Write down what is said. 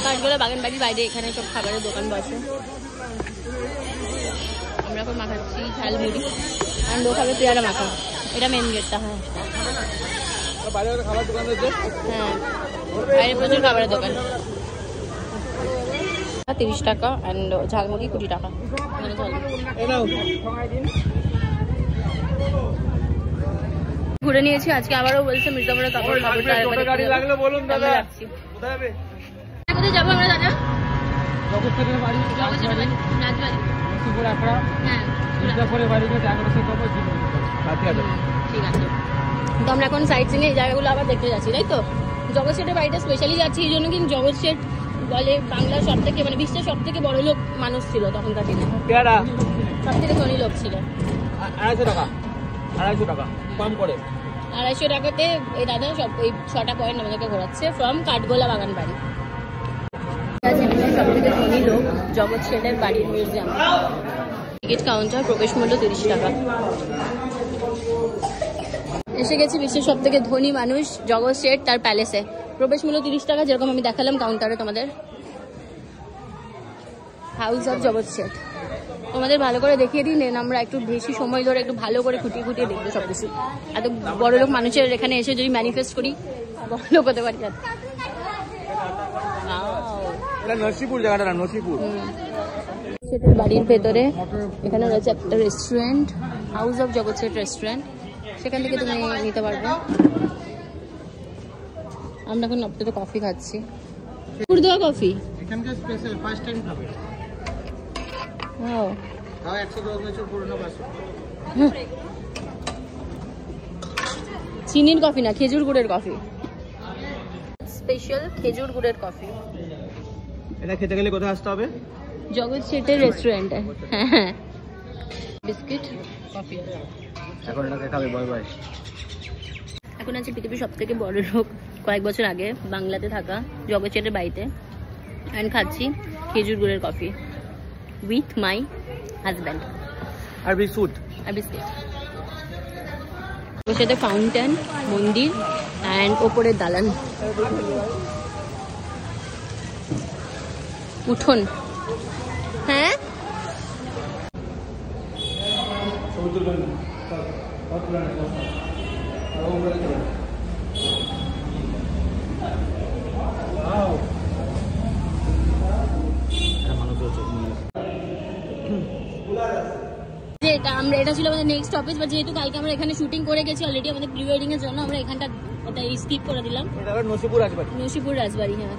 কাঠগোলা বাগান বাড়ির বাইরে এখানে সব খাবারের দোকান বসে। আমরা এখন মাখাচ্ছি ঝালমুড়ি আর লোক খাবে পেয়ারা মাখা। এটা মেন গেটটা। হ্যাঁ হ্যাঁ বাইরে প্রচুর খাবারের দোকান। 30 টাকা অ্যান্ড ঝালমুড়ি 20 টাকা। ঘুরে নিয়েছি আজকে, আবারও বলছে মির্জাপুরের কাপড় যাবো আমরা দাদা। ঠিক আছে, তো আমরা এখন সাইট সিং এই জায়গাগুলো আবার দেখতে যাচ্ছি, তাই তো? জগৎ শেঠের বাড়িটা স্পেশালি যাচ্ছি এই জন্য, কিন্তু জগৎ শেঠ বলে বাংলার সব থেকে মানে বিশ্বের সব থেকে বড় লোক মানুষ ছিল তখনকার দিনে, সব থেকে ধনী লোক ছিল। 250 টাকা কম করে 250 টাকাতে এই দাদা সব এই 6টা পয়েন্ট আমাদেরকে ঘোরাচ্ছে ফ্রম কাঠগোলা বাগান বাড়ি। সব থেকে ধনী লোক জগৎ শেঠের বাড়ির মিউজিয়াম। টিকিট কাউন্টার, প্রবেশ মূল্য 30 টাকা। এসে গেছি বিশ্বের সব থেকে ধনী মানুষ জগৎ শেঠ তার প্যালেসে। প্রবেশ মূল্য 30 টাকা, যেরকম আমি দেখালাম কাউন্টারে তোমাদের। হাউস অফ জগৎ শেঠ তোমাদের ভালো করে দেখিয়ে দিই, নেন আমরা একটু বেশি সময় ধরে একটু ভালো করে খুঁটিয়ে খুঁটিয়ে দেখবো সবকিছু। এত বড় লোক মানুষের এখানে এসে যদি ম্যানিফেস্ট করি বড় লোক হতে পারি। নসিপুর জায়গাটা না, নসিপুর শেঠের বাড়ির ভেতরে এখানে রয়েছে একটা রেস্টুরেন্ট, হাউস অফ জগৎ শেঠ রেস্টুরেন্ট। সেখান থেকে তুমি নিতে পারবে। আমরা এখন আপনাদের কফি খাচ্ছি, দেওয়া কফি। এখানকার স্পেশাল ফার্স্ট টাইম খাবে। ও তাও 110 বছর পুরনো বাসন। চিনির কফি না, খেজুর গুড়ের কফি, স্পেশাল খেজুর গুড়ের কফি। এটা খেতে গেলে কোথায় আসতে হবে? জগৎ শেঠের রেস্টুরেন্টে। হ্যাঁ, বিস্কিট কফি। এখন এটাকে খাবে বয় বয়। এখন আছে পৃথিবীর সব থেকে বড় লোক কয়েক বছর আগে বাংলাতে থাকা জগৎ শেঠের বাড়িতে, অ্যান্ড খাচ্ছি খেজুর গুড়ের কফি উইথ মাই হাজব্যান্ড আর বিস্কুট আর বিস্কিট। ওর সাথে ফাউন্টেন, মন্দির অ্যান্ড ওপরের দালান, উঠোন। হ্যাঁ এটা ছিল আমাদের নেক্সট অফিস, বা যেহেতু কালকে আমরা এখানে শুটিং করে গেছি অলরেডি আমাদের প্রি ওয়েডিং এর জন্য, আমরা এখানটা স্কিপ করে দিলাম। নসিপুর রাজবাড়ি। নসিপুর রাজবাড়ি, হ্যাঁ।